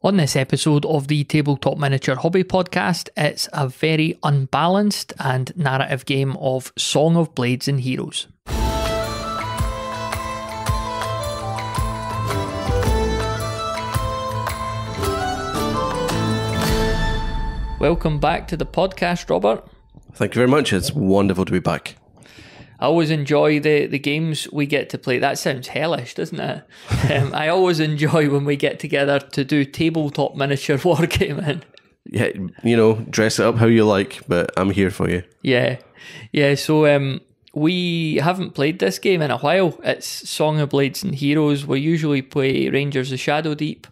On this episode of the Tabletop Miniature Hobby Podcast, it's a very unbalanced and narrative game of Song of Blades and Heroes. Welcome back to the podcast, Robert. Thank you very much. It's wonderful to be back. I always enjoy the games we get to play. That sounds hellish, doesn't it? I always enjoy when we get together to do tabletop miniature wargaming. Yeah, dress it up how you like, but I'm here for you. Yeah. So we haven't played this game in a while. It's Song of Blades and Heroes. We usually play Rangers of Shadow Deep,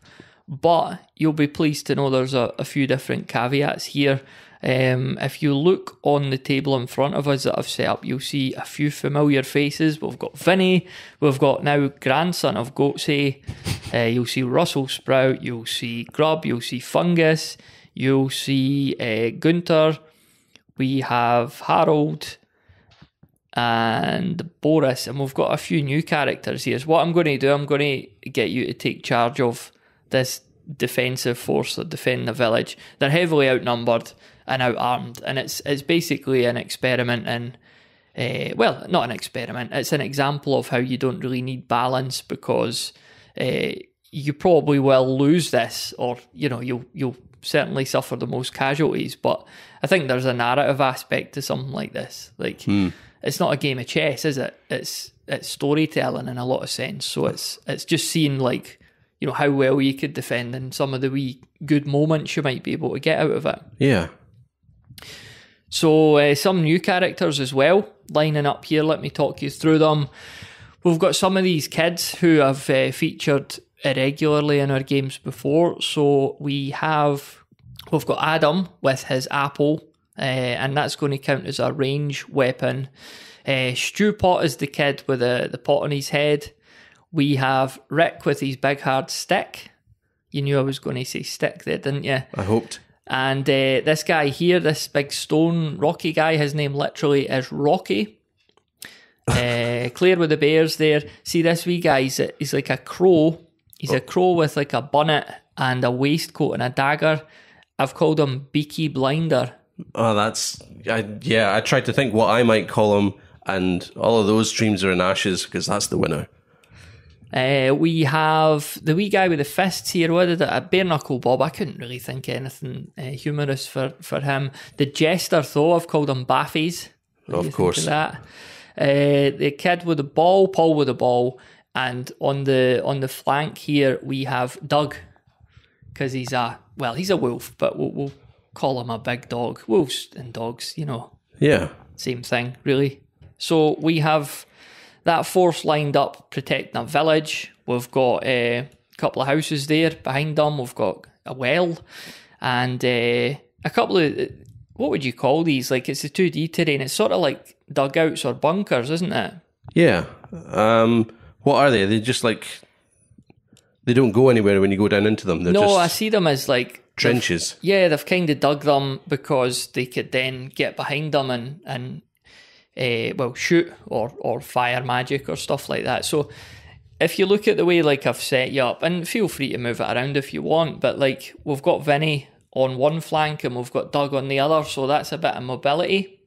but you'll be pleased to know there's a few different caveats here. If you look on the table in front of us that I've set up, you'll see a few familiar faces. We've got Vinny, we've got now grandson of Goatsy, you'll see Russell Sprout, you'll see Grub, you'll see Fungus, you'll see Gunter, we have Harold and Boris, and we've got a few new characters here. So what I'm going to do, I'm going to get you to take charge of this defensive force that defend the village. They're heavily outnumbered and out-armed, and it's basically an experiment in, well, not an experiment, it's an example of how you don't really need balance, because you probably will lose this, or you'll certainly suffer the most casualties. But I think there's a narrative aspect to something like this. It's not a game of chess, is it? It's storytelling in a lot of sense. So it's just seeing how well you could defend and some of the wee good moments you might be able to get out of it. Yeah. So some new characters as well lining up here. Let me talk you through them. We've got some of these kids who have featured irregularly in our games before. So we've got Adam with his apple, and that's going to count as a range weapon. Stew Pot is the kid with the pot on his head. We have Rick with his big hard stick. You knew I was going to say stick there, didn't you? I hoped. And this guy here, this big stone rocky guy, his name literally is Rocky. Claire with the bears there. See, this wee guy, he's like a crow. He's a crow with like a bonnet and a waistcoat and a dagger. I've called him Beaky Blinder. Oh, I tried to think what I might call him, and all of those dreams are in ashes, because that's the winner. We have the wee guy with the fists here. What did it? Bare Knuckle Bob. I couldn't really think of anything humorous for him. The Jester, though, I've called him Baffies. Of course. That. The kid with the ball, Paul with the ball, and on the flank here we have Doug, because he's a wolf, but we'll call him a big dog. Wolves and dogs, Yeah. same thing, really. So we have that force lined up protecting a village. We've got a couple of houses there behind them. We've got a well and a couple of, what would you call these? It's a 2D terrain. It's sort of like dugouts or bunkers, isn't it? Yeah. What are they? They just they don't go anywhere when you go down into them. I see them as trenches. They've kind of dug them because they could then get behind them and shoot or fire magic or stuff like that. So if you look at the way I've set you up, and feel free to move it around if you want, but we've got Vinny on one flank and we've got Doug on the other, so that's a bit of mobility.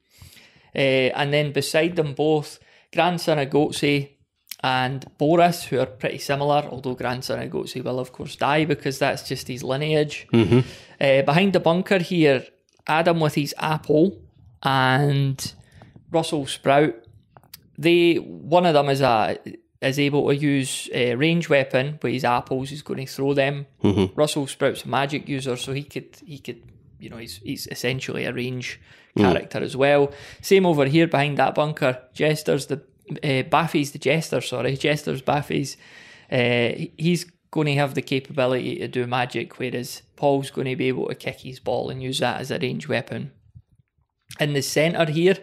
And then beside them both, grandson of Goatsy and Boris, who are pretty similar, although grandson of Goatsy will of course die because that's just his lineage. Mm-hmm. Behind the bunker here, Adam with his apple and Russell Sprout. One of them is able to use a range weapon with his apples. He's going to throw them. Mm-hmm. Russell Sprout's a magic user, so he could he's essentially a range character as well. Same over here behind that bunker. Jester's Baffies the Jester. Jester's Baffies. He's going to have the capability to do magic, whereas Paul's going to be able to kick his ball and use that as a range weapon. In the centre here,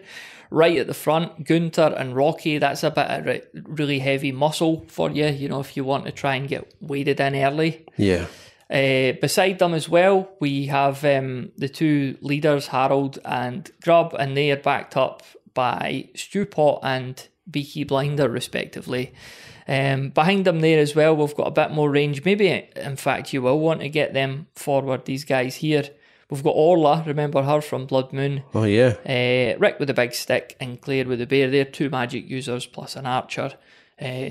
right at the front, Gunter and Rocky. That's a bit of really heavy muscle for you, if you want to try and get waded in early. Yeah. Beside them as well, we have the two leaders, Harold and Grub, and they are backed up by Stew Pot and Beaky Blinder, respectively. Behind them there as well, we've got a bit more range. Maybe, in fact, you will want to get them forward, these guys here. We've got Orla, remember her from Blood Moon. Oh, yeah. Rick with the big stick and Claire with the bear. They're 2 magic users plus an archer.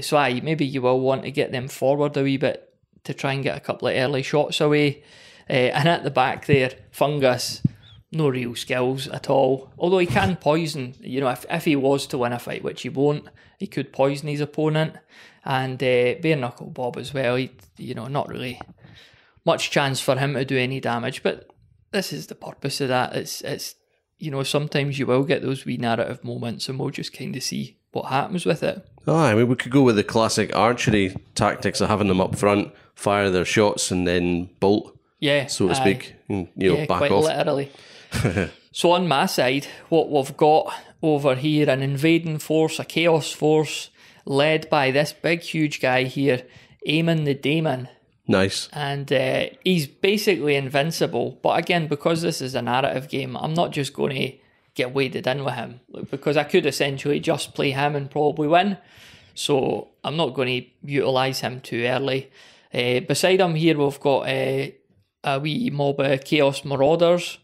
So maybe you will want to get them forward a wee bit to try and get a couple of early shots away. And at the back there, Fungus, no real skills at all. Although he can poison, if he was to win a fight, which he won't, he could poison his opponent. And Bare Knuckle Bob as well, not really much chance for him to do any damage. But this is the purpose of that. It's sometimes you will get those wee narrative moments and we'll just kind of see what happens with it. We could go with the classic archery tactics of having them up front, fire their shots and then bolt, so to speak, and, back quite off. Literally. So on my side, what we've got over here, an invading force, a chaos force, led by this big huge guy here, Eamon the Daemon. Nice. And he's basically invincible, but again, because this is a narrative game, I'm not just going to get waded in with him, because I could essentially just play him and probably win, so I'm not going to utilise him too early. Beside him here, we've got a wee mob of Chaos Marauders,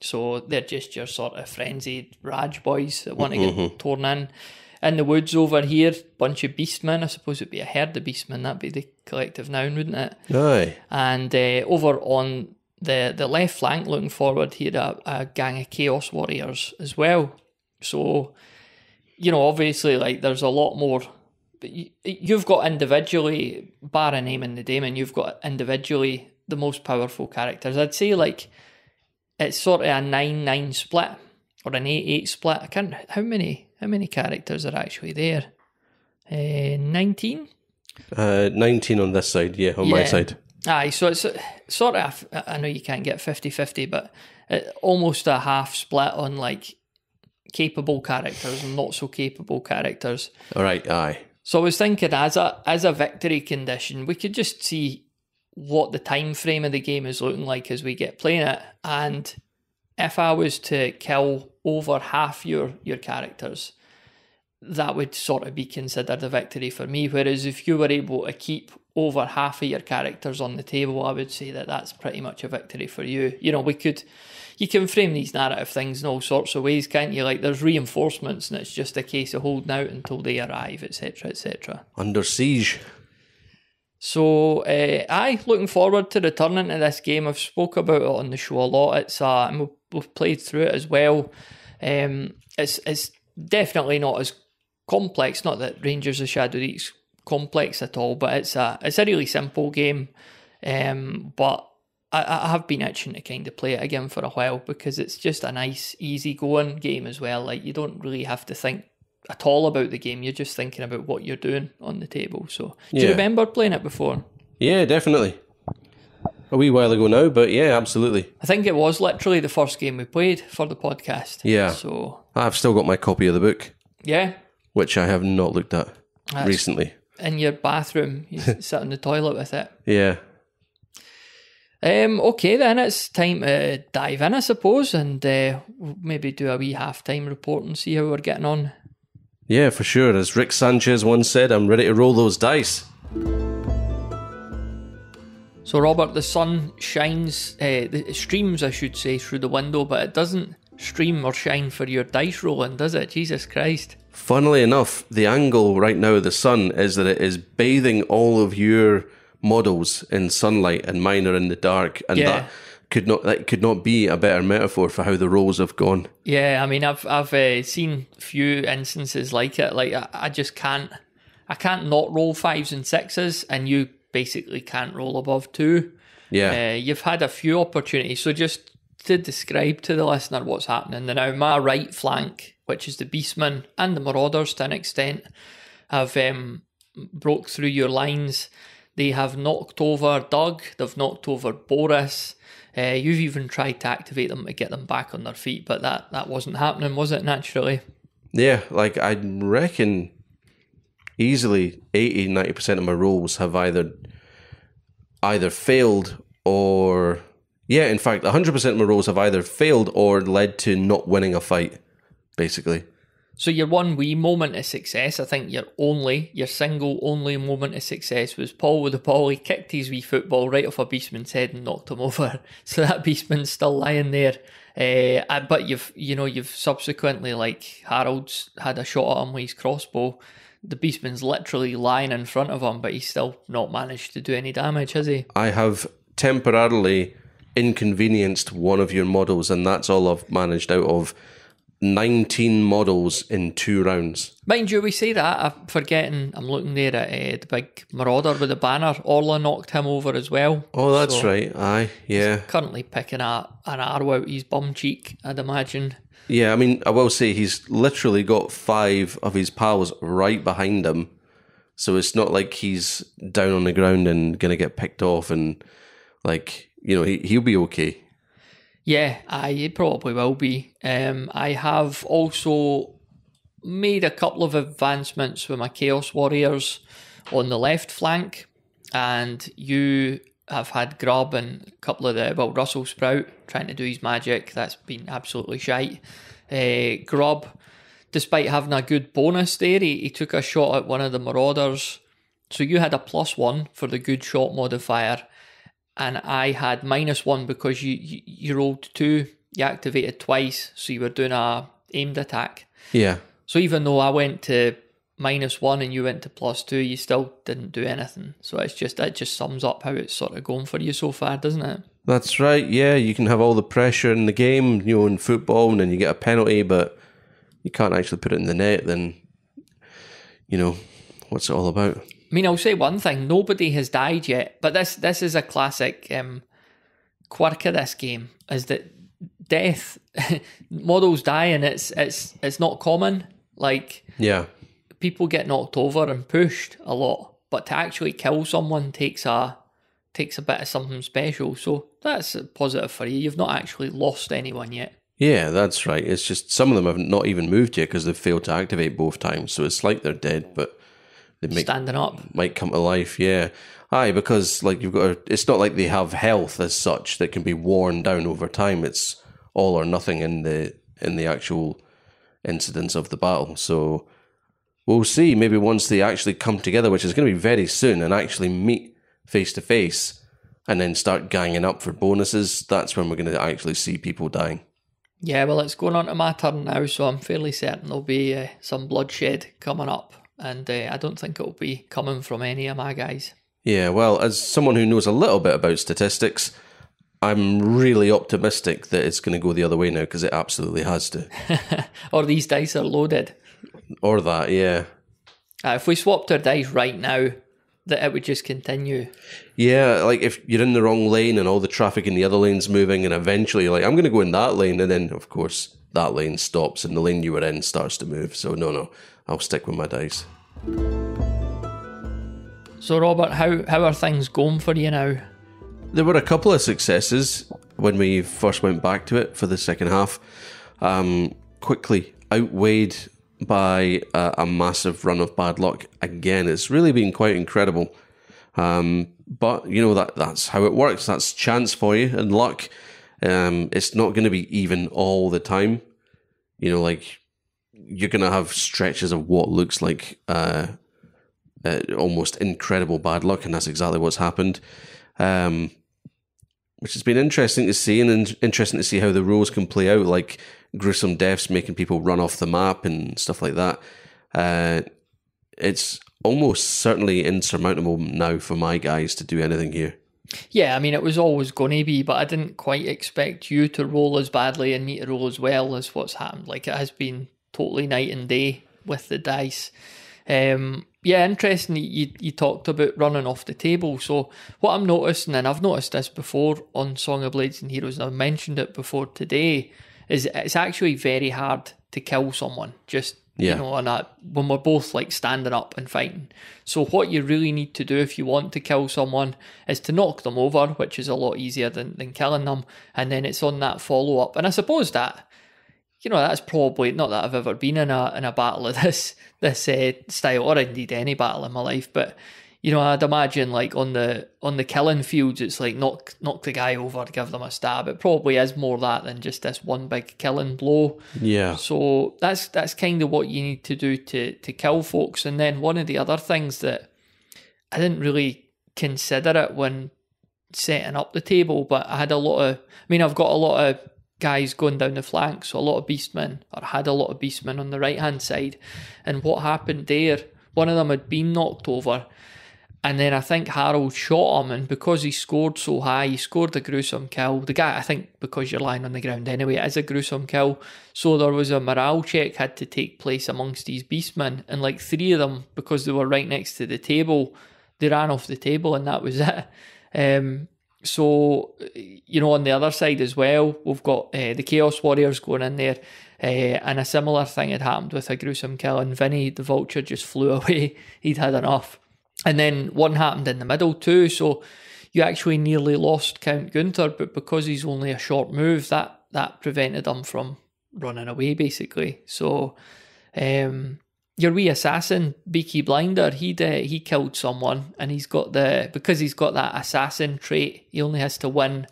so they're just your sort of frenzied Raj boys that want to get torn in. In the woods over here, bunch of beastmen. I suppose it'd be a herd of beastmen. That'd be the collective noun, wouldn't it? Aye. And over on the left flank, looking forward here, a gang of Chaos Warriors as well. So, obviously, there's a lot more. But you've got individually, barring Eamon the Daemon, you've got individually the most powerful characters. I'd say, it's sort of a 9-9 split or an 8-8 split. I can't. How many characters are actually there? 19? 19 on this side, on my side. Aye, so it's sort of, I know you can't get 50-50, but almost a half split on capable characters and not so capable characters. All right, aye. So I was thinking as a victory condition, we could just see what the time frame of the game is looking like as we get playing it. And if I was to kill over half your characters, that would sort of be considered a victory for me. Whereas if you were able to keep over half of your characters on the table, I would say that that's pretty much a victory for you. You can frame these narrative things in all sorts of ways, can't you? There's reinforcements and it's just a case of holding out until they arrive, etc., etc. Under siege. So, looking forward to returning to this game. I've spoke about it on the show a lot. It's and we've played through it as well. It's definitely not as complex. Not that Rangers of Shadow Reach's complex at all, but it's a really simple game. But I have been itching to kind of play it again for a while because it's just a nice, easy going game as well. You don't really have to think at all about the game. You're just thinking about what you're doing on the table. So, do you remember playing it before? Yeah, definitely. A wee while ago now, but yeah, absolutely. I think it was literally the first game we played for the podcast. Yeah. So I've still got my copy of the book. Yeah. Which I have not looked at recently. In your bathroom, you sit in the toilet with it. Yeah. Okay, then it's time to dive in, I suppose, and we'll maybe do a wee halftime report and see how we're getting on. Yeah, for sure. As Rick Sanchez once said, I'm ready to roll those dice. So, Robert, the sun shines, it streams, I should say, through the window, but it doesn't stream or shine for your dice rolling, does it? Jesus Christ. Funnily enough, the angle right now of the sun is that it is bathing all of your models in sunlight and mine are in the dark, and that could not be a better metaphor for how the rolls have gone. Yeah, I mean, I've seen few instances like it. I just can't not roll 5s and 6s, and you basically can't roll above 2. Yeah. You've had a few opportunities, so just to describe to the listener what's happening now, my right flank, which is the Beastmen and the Marauders to an extent, have broke through your lines. They have knocked over Doug, they've knocked over Boris. You've even tried to activate them to get them back on their feet, but that wasn't happening, was it, naturally? Yeah, I reckon easily 80-90% of my rolls have either failed or... Yeah, in fact, 100% of my rolls have either failed or led to not winning a fight, basically. So your one wee moment of success, I think your single only moment of success was Paul with the ball. He kicked his wee football right off a beastman's head and knocked him over. So that beastman's still lying there. But you've subsequently, like Harold's had a shot at him with his crossbow. The beastman's literally lying in front of him, but he's still not managed to do any damage, has he? I have temporarily inconvenienced one of your models, and that's all I've managed out of 19 models in 2 rounds. Mind you, we say that, I'm forgetting, I'm looking there at the big Marauder with the banner. Orla knocked him over as well. Oh, that's right. Aye, yeah. He's currently picking an arrow out his bum cheek, I'd imagine. Yeah, I mean, I will say he's literally got 5 of his pals right behind him. So it's not like he's down on the ground and going to get picked off and, like, you know, he'll be okay. Yeah, he probably will be. I have also made a couple of advancements with my Chaos Warriors on the left flank, and you have had Grub and a couple of Russell Sprout trying to do his magic. That's been absolutely shite. Grub, despite having a good bonus there, he took a shot at one of the Marauders. So you had a +1 for the good shot modifier, and I had -1 because you rolled 2, you activated twice, so you were doing a aimed attack. Yeah. So even though I went to -1 and you went to +2, you still didn't do anything. So it just sums up how it's sort of going for you so far, doesn't it? That's right, yeah. You can have all the pressure in the game, you know, in football, and then you get a penalty, but you can't actually put it in the net, then, you know, what's it all about? I mean, I'll say one thing, nobody has died yet, but this is a classic quirk of this game, is that death, models die and it's not common. Like, yeah, people get knocked over and pushed a lot, but to actually kill someone takes a bit of something special, so that's a positive for you. You've not actually lost anyone yet. Yeah, that's right. It's just some of them have not even moved yet because they've failed to activate both times, so it's like they're dead, but standing up might come to life. Yeah, aye, because like it's not like they have health as such that can be worn down over time. It's all or nothing in the actual incidents of the battle. So we'll see. Maybe once they actually come together, which is going to be very soon, and actually meet face to face, and then start ganging up for bonuses, that's when we're going to actually see people dying. Yeah, well, it's going on to my turn now, so I'm fairly certain there'll be some bloodshed coming up. And I don't think it'll be coming from any of my guys. Yeah, well, as someone who knows a little bit about statistics, I'm really optimistic that it's going to go the other way now, because it absolutely has to. Or these dice are loaded. Or that, yeah. If we swapped our dice right now, that it would just continue. Yeah, like if you're in the wrong lane and all the traffic in the other lane's moving, and eventually, like, I'm going to go in that lane, and then, of course, that lane stops and the lane you were in starts to move. So, no. I'll stick with my dice. So, Robert, how are things going for you now? There were a couple of successes when we first went back to it for the second half. Quickly outweighed by a massive run of bad luck. Again, it's really been quite incredible. But, you know, that's how it works. That's chance for you and luck. It's not going to be even all the time. You know, like, you're going to have stretches of what looks like almost incredible bad luck, and that's exactly what's happened. Which has been interesting to see, and interesting to see how the rules can play out, like gruesome deaths making people run off the map and stuff like that. It's almost certainly insurmountable now for my guys to do anything here. Yeah, I mean, it was always going to be, but I didn't quite expect you to roll as badly and me to roll as well as what's happened. Like, it has been totally night and day with the dice. Yeah, interesting you talked about running off the table. So what I'm noticing, and I've noticed this before on Song of Blades and Heroes, and I've mentioned it before today, is it's actually very hard to kill someone. Just, you know, when we're both like standing up and fighting. So what you really need to do if you want to kill someone is to knock them over, which is a lot easier than killing them. And then it's on that follow-up. And I suppose that, you know, that's probably, not that I've ever been in a battle of this style, or indeed any battle in my life, but, I'd imagine like on the killing fields, it's like knock the guy over, give them a stab. It probably is more that than just this one big killing blow. Yeah. So that's kind of what you need to do to kill folks. And then one of the other things that I didn't really consider it when setting up the table, but I've got a lot of guys going down the flanks, so a lot of beastmen, or had a lot of beastmen on the right hand side. And what happened there, one of them had been knocked over, and then I think Harold shot him, and because he scored so high, he scored a gruesome kill. The guy, I think because you're lying on the ground anyway, it is a gruesome kill. So there was a morale check had to take place amongst these beastmen, and like 3 of them, because they were right next to the table, they ran off the table, and that was it. So, on the other side as well, we've got the Chaos Warriors going in there, and a similar thing had happened with a gruesome kill, and Vinny the Vulture just flew away. He'd had enough. And then one happened in the middle too, so you actually nearly lost Count Gunther, but because he's only a short move, that prevented him from running away, basically. So, your wee assassin, Beaky Blinder, he killed someone, and because he's got that assassin trait, he only has to win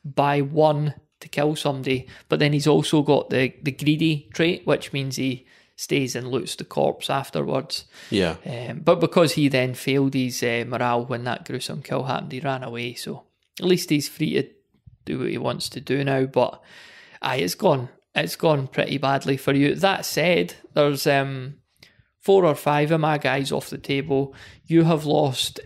by 1 to kill somebody, but then he's also got the greedy trait, which means he stays and loots the corpse afterwards. Yeah. But because he then failed his morale when that gruesome kill happened, he ran away, so at least he's free to do what he wants to do now, but it's gone pretty badly for you. That said, there's 4 or 5 of my guys off the table. You have lost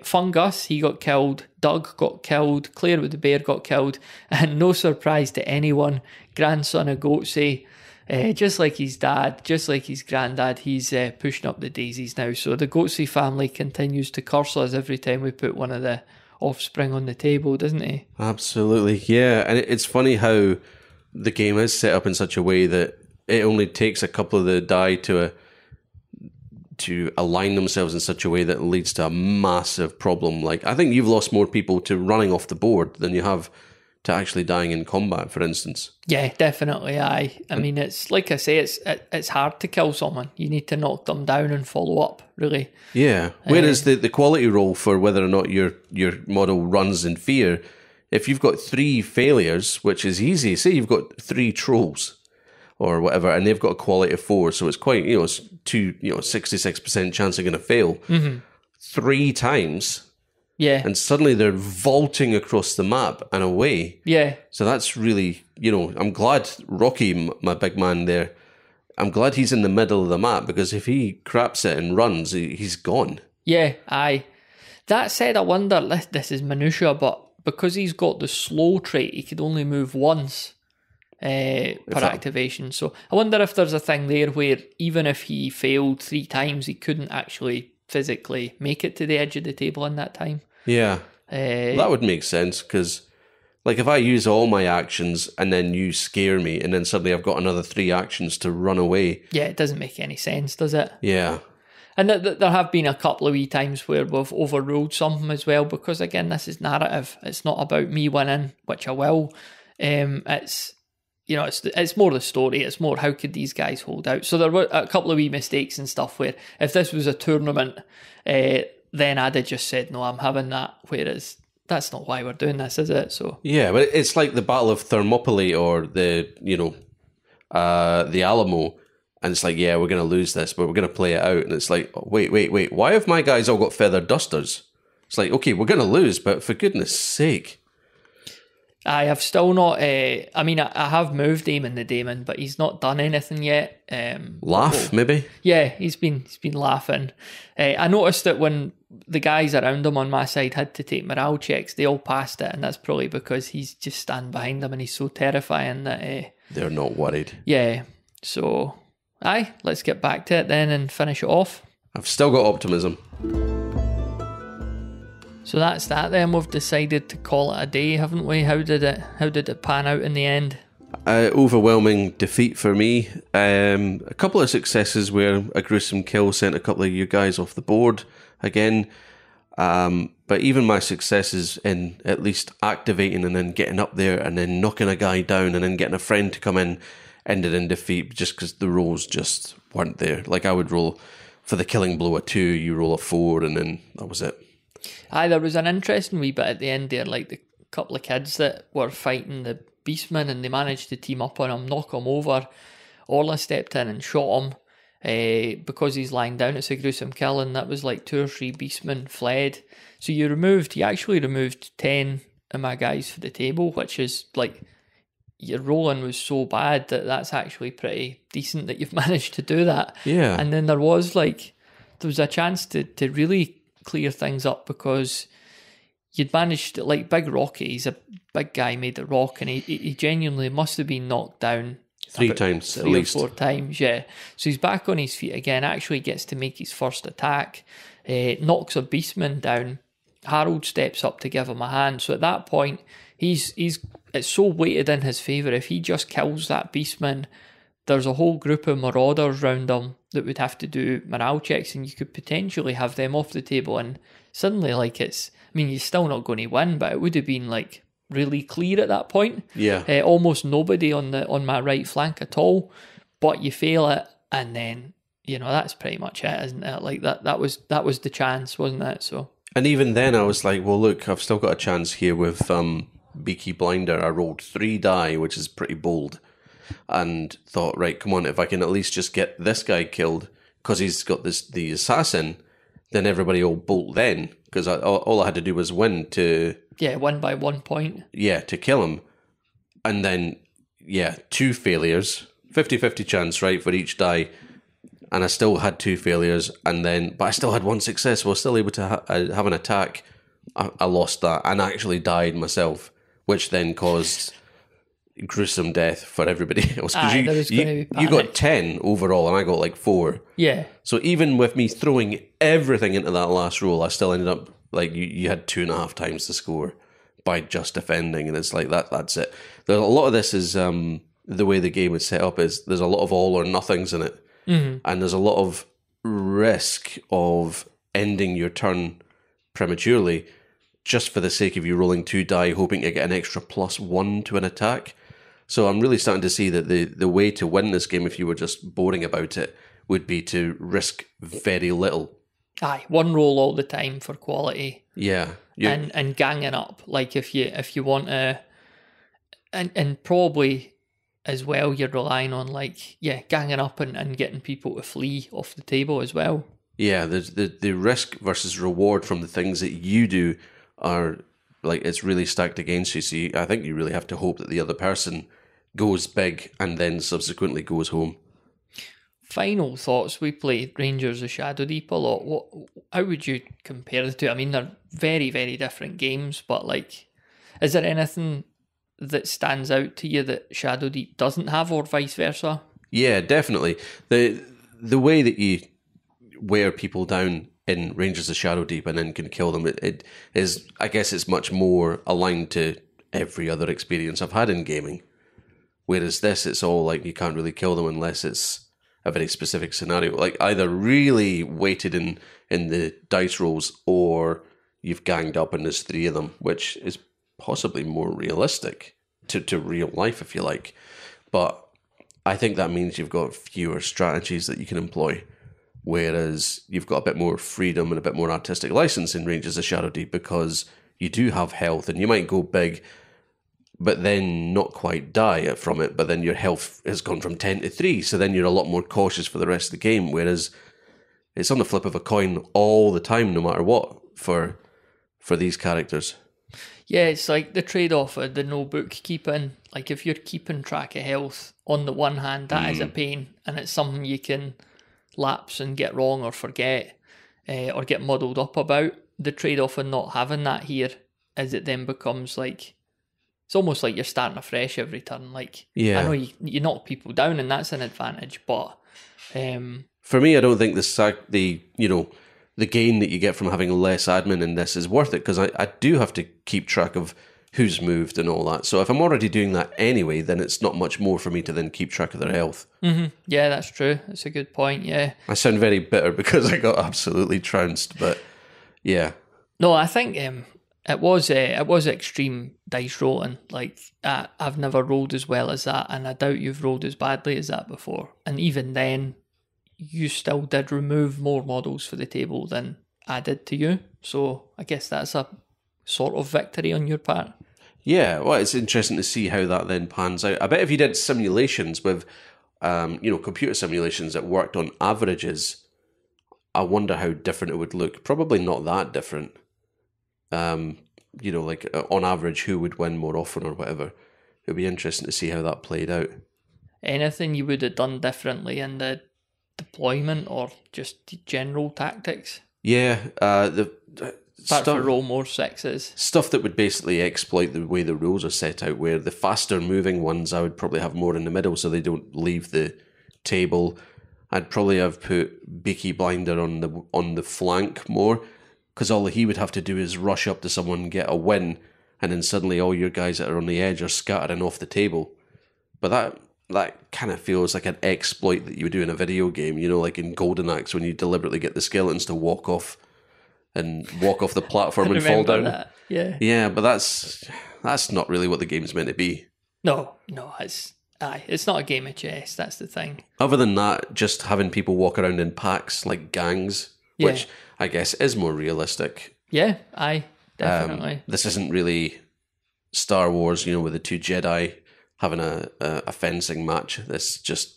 Fungus, he got killed, Doug got killed, Claire with the bear got killed, and no surprise to anyone, grandson of Goatsy, just like his dad, just like his granddad, he's pushing up the daisies now. So the Goatsy family continues to curse us every time we put one of the offspring on the table, doesn't he? Absolutely, yeah. And it's funny how the game is set up in such a way that it only takes a couple of the die to align themselves in such a way that leads to a massive problem. Like, I think you've lost more people to running off the board than you have to actually dying in combat, for instance. Yeah, definitely. I mean, it's like I say, it's hard to kill someone. You need to knock them down and follow up, really. Yeah. Whereas the quality roll for whether or not your model runs in fear, if you've got 3 failures, which is easy, say you've got 3 trolls or whatever, and they've got a quality of 4, so it's quite, it's 66% chance they're going to fail 3 times. Yeah. And suddenly they're vaulting across the map and away. Yeah. So that's really, I'm glad Rocky, my big man there, I'm glad he's in the middle of the map, because if he craps it and runs, he's gone. Yeah, aye. That said, I wonder, this is minutiae, but because he's got the slow trait, he could only move once per activation. So I wonder if there's a thing there where even if he failed 3 times, he couldn't actually physically make it to the edge of the table in that time. Yeah, that would make sense, because like if I use all my actions and then you scare me and then suddenly I've got another 3 actions to run away. Yeah, it doesn't make any sense, does it? Yeah. And there have been a couple of wee times where we've overruled something as well, because again, this is narrative. It's not about me winning, which I will. It's more the story. It's more how could these guys hold out. So there were a couple of wee mistakes and stuff where if this was a tournament, then I'd have just said, no, I'm having that. Whereas that's not why we're doing this, is it? So yeah, but it's like the Battle of Thermopylae or the Alamo, and it's like, yeah, we're going to lose this, but we're going to play it out. And it's like, wait, why have my guys all got feather dusters? It's like, okay, we're going to lose, but for goodness sake. I have still not. I have moved Eamon the Damon, but he's not done anything yet. Maybe. Yeah, he's been laughing. I noticed that when the guys around him on my side had to take morale checks, they all passed it, and that's probably because he's just standing behind them and he's so terrifying that they're not worried. Yeah. So, let's get back to it then and finish it off. I've still got optimism. So that's that then. We've decided to call it a day, haven't we? How did it pan out in the end? Overwhelming defeat for me. A couple of successes where a gruesome kill sent a couple of you guys off the board again. But even my successes in at least activating and then getting up there and then knocking a guy down and then getting a friend to come in ended in defeat just because the rolls just weren't there. Like I would roll for the killing blow a 2, you roll a 4, and then that was it. Aye, there was an interesting wee bit at the end there, like the couple of kids that were fighting the beastmen, and they managed to team up on him, knock him over. Orla stepped in and shot him because he's lying down. It's a gruesome kill, and that was like 2 or 3 beastmen fled. So you actually removed 10 of my guys for the table, which is like, your rolling was so bad that's actually pretty decent that you've managed to do that. Yeah. And then there was a chance to really clear things up, because you'd managed to, like Big Rocky, he's a big guy made of rock, and he genuinely must have been knocked down 3 times at 3 least. or 4 times, yeah. So he's back on his feet again, actually gets to make his first attack, knocks a beastman down. Harold steps up to give him a hand. So at that point, it's so weighted in his favour. If he just kills that beastman, there's a whole group of marauders round him that would have to do morale checks, and you could potentially have them off the table. And suddenly, you're still not going to win, but it would have been like really clear at that point. Yeah. Almost nobody on my right flank at all, but you fail it, and then that's pretty much it, isn't it? Like that was the chance, wasn't it? So. And even then, I was like, well, look, I've still got a chance here with Beaky Blinder. I rolled 3 die, which is pretty bold, and thought, right, come on, if I can at least just get this guy killed, because he's got the assassin, then everybody will bolt then, because all I had to do was win by 1 point. Yeah, to kill him. And then, 2 failures, 50-50 chance, right, for each die. And I still had 2 failures, but I still had 1 success. So I was still able to have an attack. I lost that and actually died myself, which then caused gruesome death for everybody else. Because you got 10 overall, and I got like 4. Yeah. So even with me throwing everything into that last roll, I still ended up like you had 2.5 times the score by just defending, and it's like that's it. There's a lot of this is the way the game is set up is there's a lot of all or nothings in it. Mm-hmm. And there's a lot of risk of ending your turn prematurely just for the sake of you rolling 2 die, hoping to get an extra +1 to an attack. So I'm really starting to see that the way to win this game, if you were just boring about it, would be to risk very little. Aye, 1 roll all the time for quality. Yeah. And ganging up. Like if you want to... And probably... as well, you're relying on ganging up and getting people to flee off the table as well. Yeah, the risk versus reward from the things that you do are it's really stacked against you. So I think you really have to hope that the other person goes big and then subsequently goes home. Final thoughts. We play Rangers of Shadow Deep a lot. How would you compare the two? I mean, they're very, very different games, but is there anything that stands out to you that Shadow Deep doesn't have, or vice versa? Yeah, definitely. The way that you wear people down in Rangers of Shadow Deep and then can kill them, it is, I guess it's much more aligned to every other experience I've had in gaming. Whereas this, it's all you can't really kill them unless it's a very specific scenario. Either really weighted in the dice rolls, or you've ganged up and there's 3 of them, which is possibly more realistic to real life, if you like. But I think that means you've got fewer strategies that you can employ, whereas you've got a bit more freedom and a bit more artistic license in Rangers of Shadow Deep, because you do have health, and you might go big but then not quite die from it, but then your health has gone from 10 to 3, so then you're a lot more cautious for the rest of the game, whereas it's on the flip of a coin all the time, no matter what, for these characters. Yeah, it's like the trade-off of the no bookkeeping. If you're keeping track of health, on the one hand, that is a pain, and it's something you can lapse and get wrong or forget, or get muddled up about. The trade-off of not having that here is it then becomes it's almost like you're starting afresh every turn. Yeah. I know you knock people down, and that's an advantage, but for me, I don't think the gain that you get from having less admin in this is worth it, because I do have to keep track of who's moved and all that. So if I'm already doing that anyway, then it's not much more for me to then keep track of their health. Mm-hmm. Yeah, that's true. That's a good point, yeah. I sound very bitter because I got absolutely trounced, but yeah. No, I think it was extreme dice rolling. I've never rolled as well as that, and I doubt you've rolled as badly as that before. And even then, you still did remove more models for the table than I did to you. So I guess that's a sort of victory on your part. Yeah, well, it's interesting to see how that then pans out. I bet if you did simulations with, computer simulations that worked on averages, I wonder how different it would look. Probably not that different. Like on average, who would win more often or whatever. It'd be interesting to see how that played out. Anything you would have done differently in the deployment or just general tactics? Yeah, Apart from roll more sixes. Stuff that would basically exploit the way the rules are set out, where the faster moving ones I would probably have more in the middle so they don't leave the table. I'd probably have put Beaky Blinder on the flank more, because all he would have to do is rush up to someone, get a win, and then suddenly all your guys that are on the edge are scattering off the table. But that kind of feels like an exploit that you would do in a video game, like in Golden Axe when you deliberately get the skeletons to walk off the platform and fall down. That. Yeah. Yeah, but that's not really what the game's meant to be. No, it's not a game of chess, that's the thing. Other than that, just having people walk around in packs like gangs, which I guess is more realistic. Yeah, definitely. This isn't really Star Wars, with the two Jedi having a fencing match. This just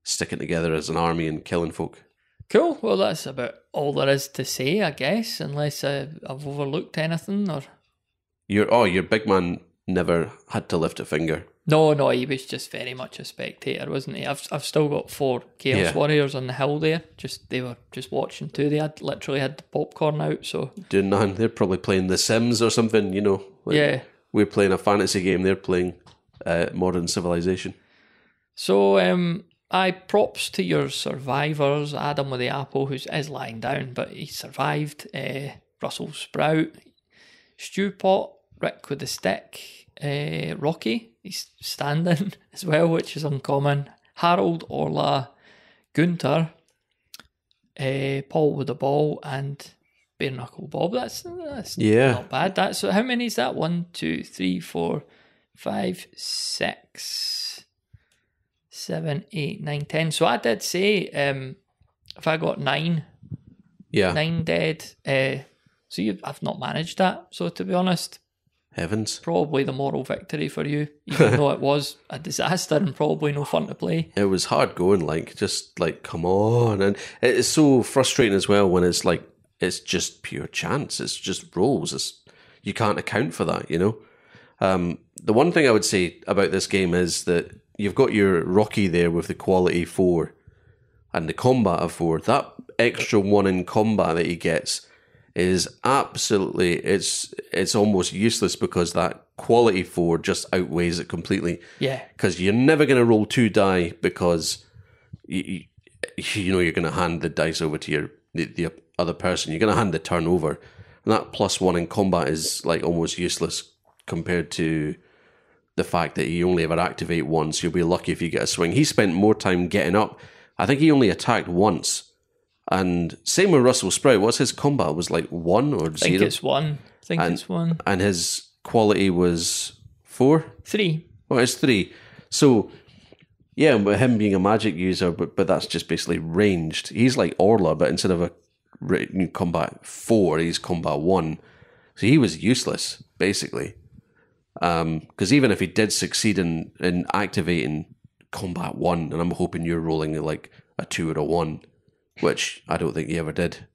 sticking together as an army and killing folk. Cool. Well, that's about all there is to say, I guess, unless I've overlooked anything. Or your big man never had to lift a finger. No, he was just very much a spectator, wasn't he? I've still got 4 Chaos Warriors on the hill there. They were just watching too. They literally had the popcorn out. So doing nothing. They're probably playing The Sims or something. We're playing a fantasy game. They're playing Modern Civilization. So props to your survivors. Adam with the apple, who is lying down, but he survived. Russell Sprout, Stewpot, Rick with the stick, Rocky, he's standing as well, which is uncommon. Harold, Orla, Gunter, Paul with the ball, and Bare Knuckle Bob. That's not bad. That's how many is that? 1, 2, 3, 4, 5, 6, 7, 8, 9, 10. So I did say if I got 9, 9 dead. So I've not managed that. So to be honest, heavens, probably the moral victory for you, even though it was a disaster and probably no fun to play. It was hard going, come on. And it's so frustrating as well when it's just pure chance. It's just rolls. You can't account for that, The one thing I would say about this game is that you've got your Rocky there with the quality 4 and the combat of 4. That extra 1 in combat that he gets is absolutely, it's almost useless because that quality 4 just outweighs it completely. Yeah. Because you're never going to roll 2 die because you're going to hand the dice over to the other person. You're going to hand the turn over. And that +1 in combat is almost useless compared to the fact that you only ever activate once. You'll be lucky if you get a swing. He spent more time getting up. I think he only attacked once. And same with Russell Sprout. What's his combat? Was 1 or 0? I think it's 1. It's 1. And his quality was 4? 3. Oh, it's 3. So, yeah, but him being a magic user, but that's just basically ranged. He's like Orla, but instead of a combat 4, he's combat 1. So he was useless, basically. Because even if he did succeed in activating combat 1, and I'm hoping you're rolling a 2 or a 1, which I don't think he ever did.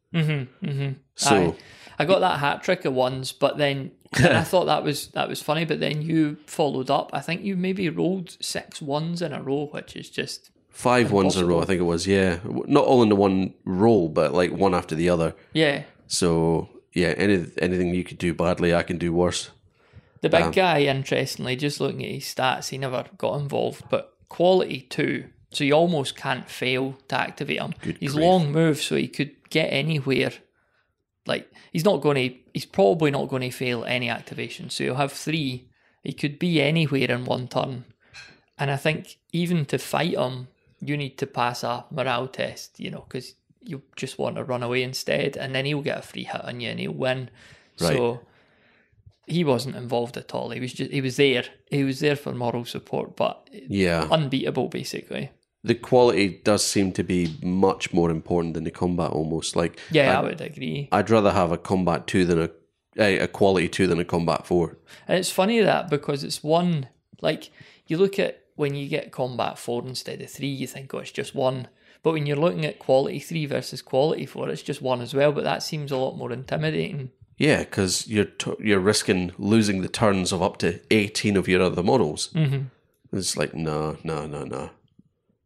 So I got that hat trick of 1s, but then I thought that was funny. But then you followed up. I think you maybe rolled 6 1s in a row, which is just 5 1s in a row. I think it was. Yeah, not all in the one roll, but one after the other. Yeah. So yeah, anything you could do badly, I can do worse. The big guy, interestingly, just looking at his stats, he never got involved, but quality 2. So you almost can't fail to activate him. He's long move, so he could get anywhere. He's probably not going to fail any activation. So he'll have 3. He could be anywhere in 1 turn. And I think even to fight him, you need to pass a morale test, because you just want to run away instead. And then he'll get a free hit on you and he'll win. Right. So he wasn't involved at all. He was there. He was there for moral support, but unbeatable, basically. the quality does seem to be much more important than the combat almost. Like, yeah, I would agree. I'd rather have a combat 2 than a quality 2 than a combat 4. And it's funny that because it's one, like, you look at when you get combat 4 instead of 3, you think, oh, it's just 1. But when you're looking at quality 3 versus quality 4, it's just 1 as well. But that seems a lot more intimidating. Yeah, because you're risking losing the turns of up to 18 of your other models. Mm-hmm. It's like, nah.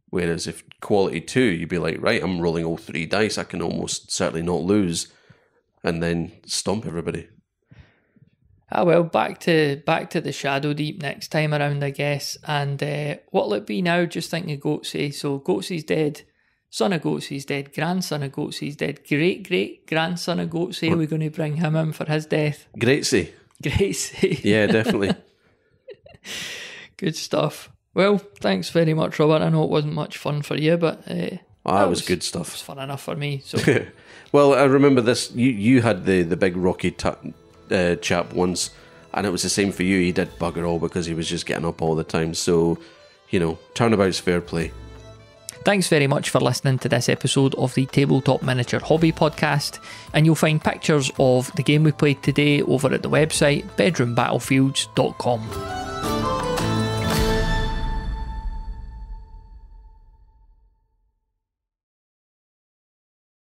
Whereas if quality 2, you'd be like, right, I'm rolling all 3 dice. I can almost certainly not lose. And then stomp everybody. Ah, well, back to the Shadow Deep next time around, I guess. And what'll it be now? Just thinking of Goatsy. So Goatsy's dead. Son of Goatsy's dead. Grandson of Goatsy's dead. Great-great-grandson of Goatsy. Are we going to bring him in for his death? Greatsy. Yeah, definitely. Good stuff. Well, thanks very much, Robert. I know it wasn't much fun for you, but that was good stuff. It was fun enough for me. So, well, I remember this. You had the big rocky chap once, and it was the same for you. He did bugger all because he was just getting up all the time. So, turnabout's fair play. Thanks very much for listening to this episode of the Tabletop Miniature Hobby Podcast, and you'll find pictures of the game we played today over at the website bedroombattlefields.com.